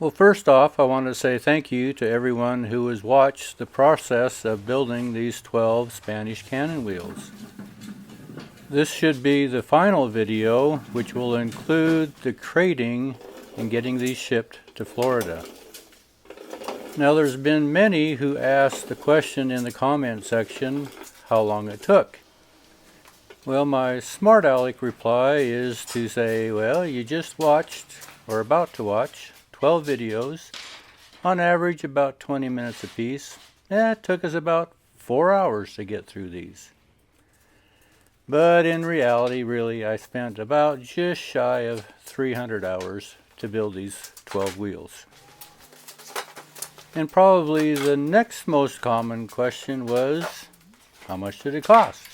Well, first off, I want to say thank you to everyone who has watched the process of building these 12 Spanish cannon wheels. This should be the final video, which will include the crating and getting these shipped to Florida. Now, there's been many who asked the question in the comment section how long it took. Well, my smart aleck reply is to say, well, you just watched, or about to watch, 12 videos, on average about 20 minutes apiece. It took us about 4 hours to get through these. But in reality, really, I spent about just shy of 300 hours to build these 12 wheels. And probably the next most common question was, how much did it cost?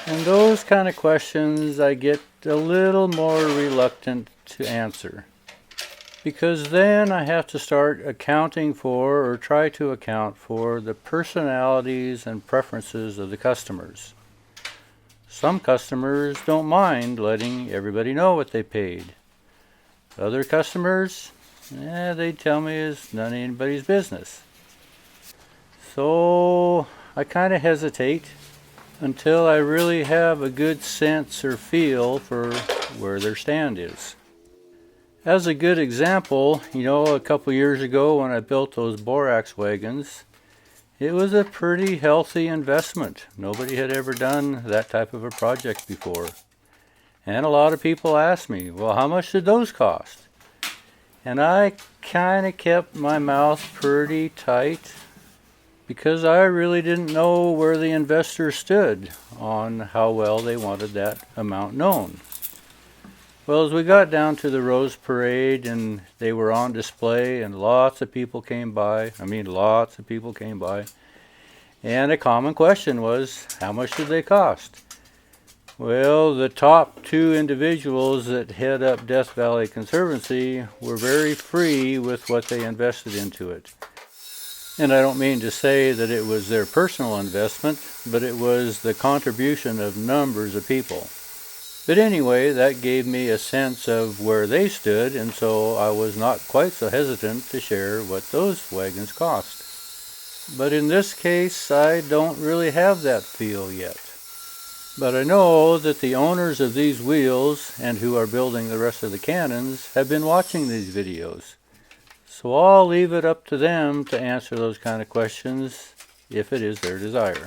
And those kind of questions I get a little more reluctant to answer, because then I have to start accounting for, or try to account for, the personalities and preferences of the customers. Some customers don't mind letting everybody know what they paid. Other customers, they tell me it's none of anybody's business. So I kind of hesitate until I really have a good sense or feel for where their stand is. As a good example, a couple years ago when I built those borax wagons, it was a pretty healthy investment. Nobody had ever done that type of a project before. And a lot of people asked me, well, how much did those cost? And I kind of kept my mouth pretty tight because I really didn't know where the investor stood on how well they wanted that amount known. Well, as we got down to the Rose Parade and they were on display and lots of people came by, and a common question was, how much did they cost? Well, the top 2 individuals that head up Death Valley Conservancy were very free with what they invested into it. And I don't mean to say that it was their personal investment, but it was the contribution of numbers of people. But anyway, that gave me a sense of where they stood, and so I was not quite so hesitant to share what those wagons cost. But in this case, I don't really have that feel yet. But I know that the owners of these wheels, and who are building the rest of the cannons, have been watching these videos. So I'll leave it up to them to answer those kind of questions, if it is their desire.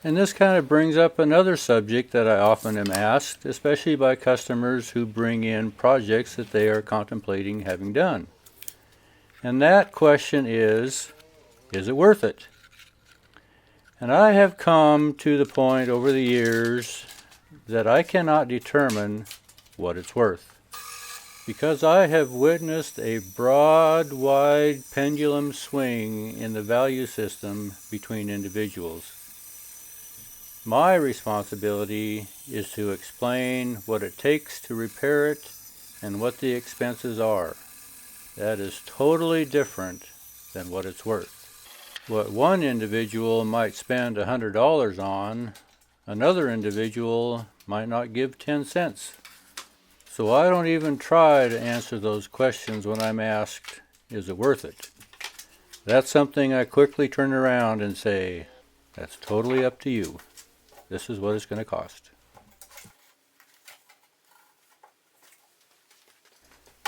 And this kind of brings up another subject that I often am asked, especially by customers who bring in projects that they are contemplating having done. And that question is it worth it? And I have come to the point over the years that I cannot determine what it's worth, because I have witnessed a broad, wide pendulum swing in the value system between individuals. My responsibility is to explain what it takes to repair it and what the expenses are. That is totally different than what it's worth. What one individual might spend $100 on, another individual might not give 10 cents. So I don't even try to answer those questions when I'm asked, is it worth it? That's something I quickly turn around and say, that's totally up to you. This is what it's going to cost.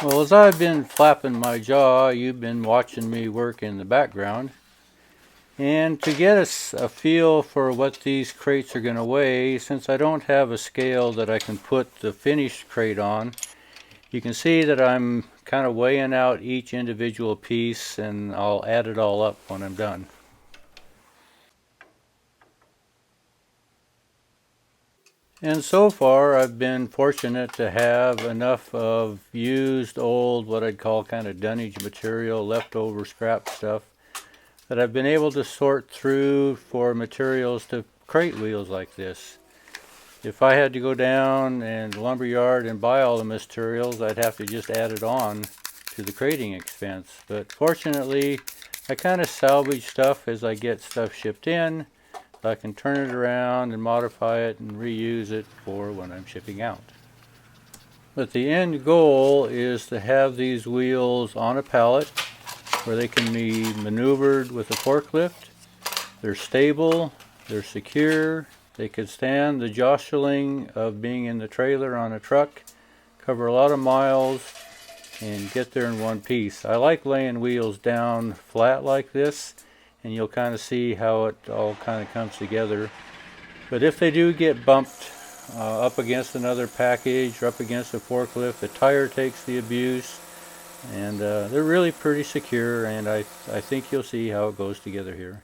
Well, as I've been flapping my jaw, you've been watching me work in the background. And to get us a feel for what these crates are going to weigh, since I don't have a scale that I can put the finished crate on, you can see that I'm kind of weighing out each individual piece, and I'll add it all up when I'm done. And so far I've been fortunate to have enough of used old, what I'd call kind of dunnage material, leftover scrap stuff, that I've been able to sort through for materials to crate wheels like this. If I had to go down and lumberyard and buy all the materials, I'd have to just add it on to the crating expense. But fortunately, I kind of salvage stuff as I get stuff shipped in. I can turn it around and modify it and reuse it for when I'm shipping out. But the end goal is to have these wheels on a pallet where they can be maneuvered with a forklift. They're stable, they're secure, they could stand the jostling of being in the trailer on a truck, cover a lot of miles, and get there in one piece. I like laying wheels down flat like this, and you'll kind of see how it all kind of comes together. But if they do get bumped up against another package or up against a forklift, the tire takes the abuse, and they're really pretty secure, and I think you'll see how it goes together here.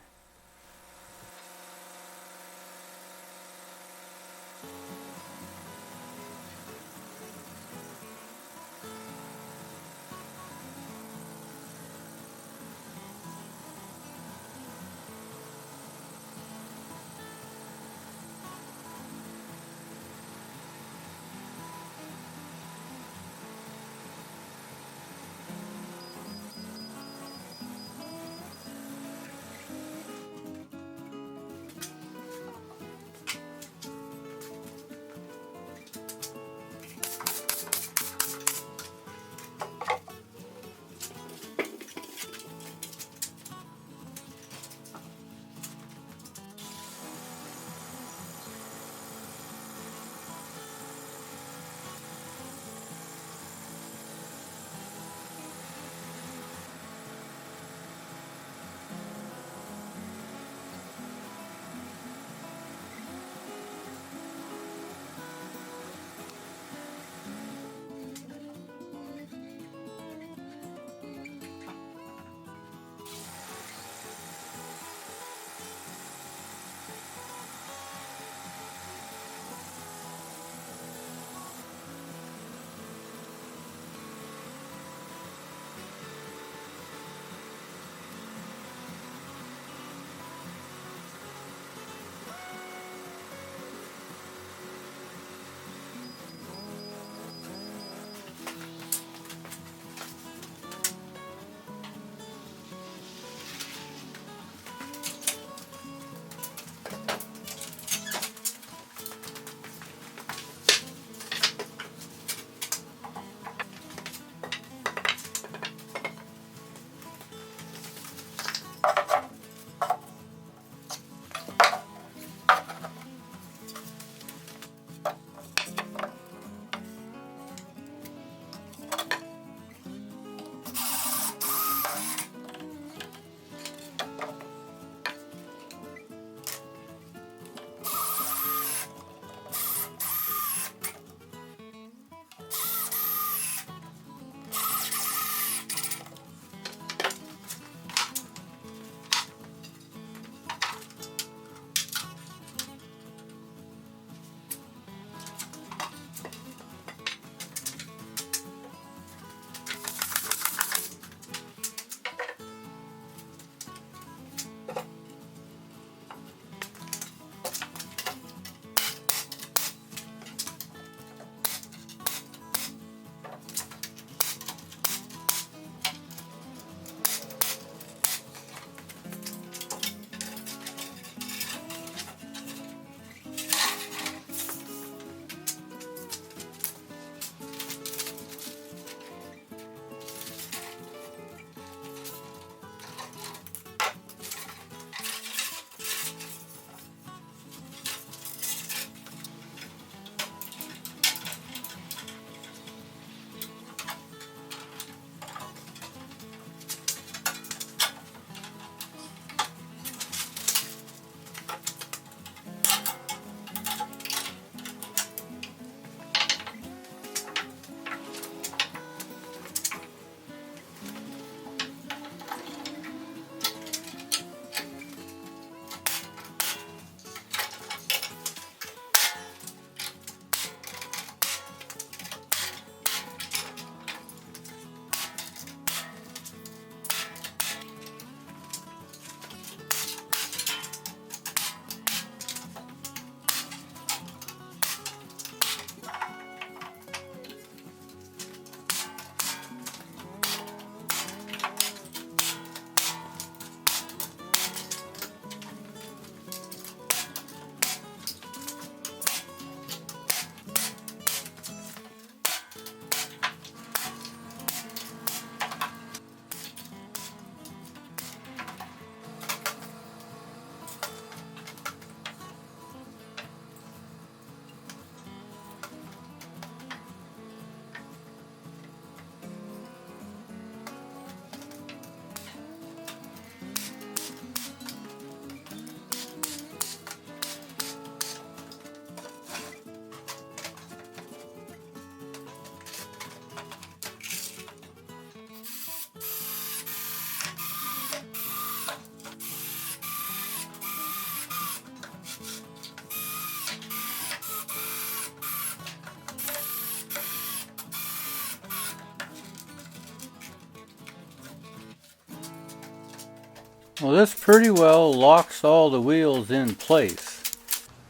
Well, this pretty well locks all the wheels in place.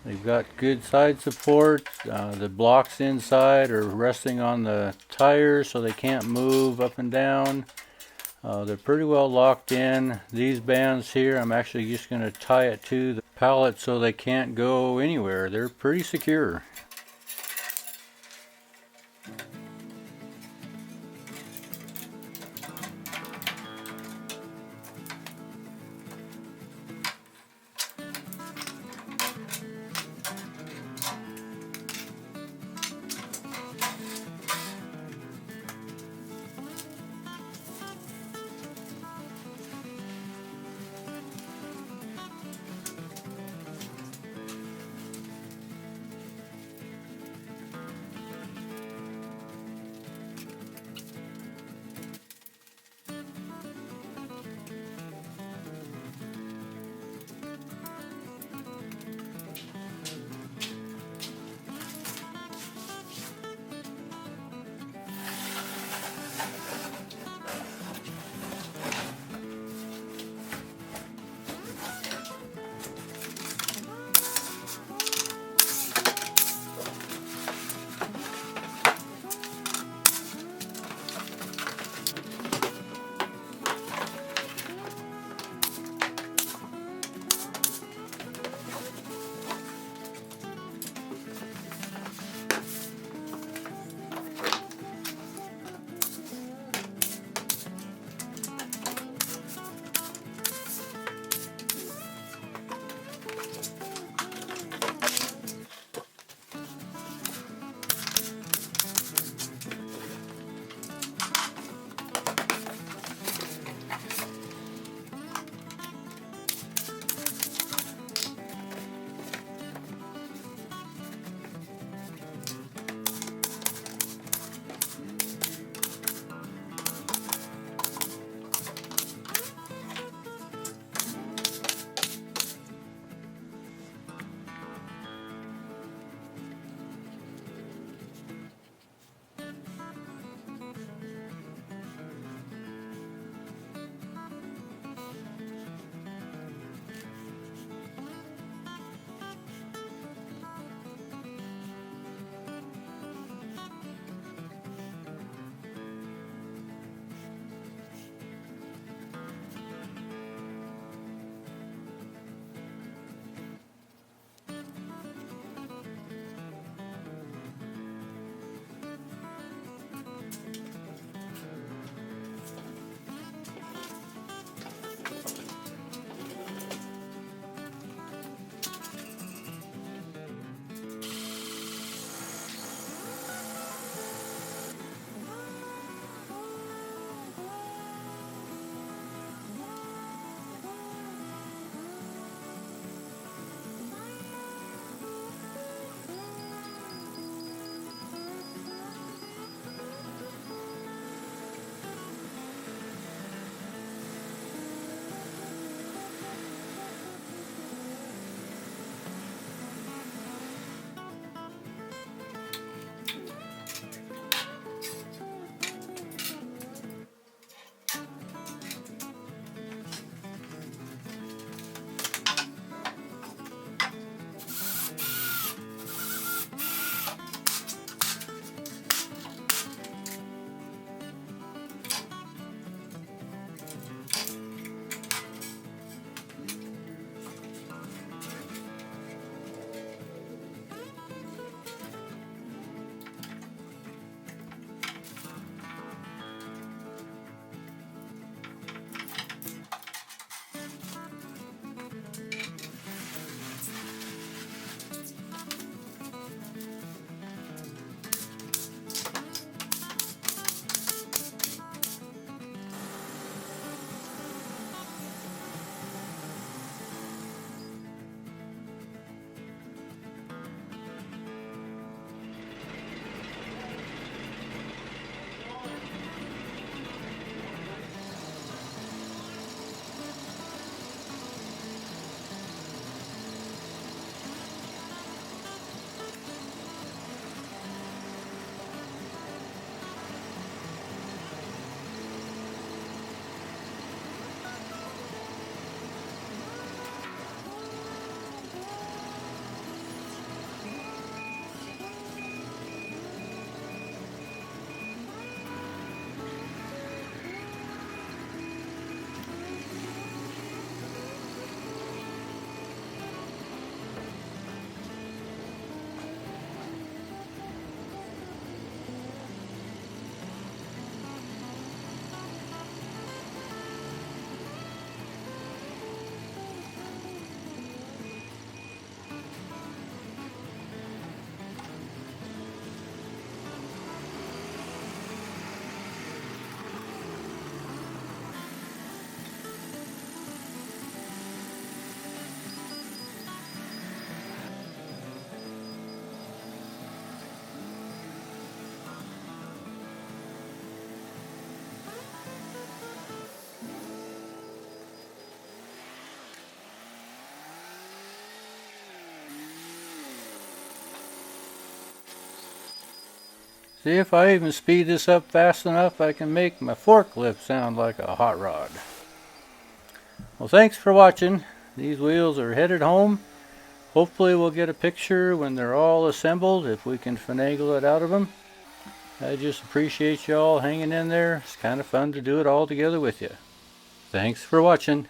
They've got good side support. The blocks inside are resting on the tires so they can't move up and down. They're pretty well locked in. These bands here, I'm actually just going to tie it to the pallet so they can't go anywhere. They're pretty secure. See if I even speed this up fast enough, I can make my forklift sound like a hot rod. Well, thanks for watching. These wheels are headed home. Hopefully we'll get a picture when they're all assembled, if we can finagle it out of them. I just appreciate y'all hanging in there. It's kind of fun to do it all together with you. Thanks for watching.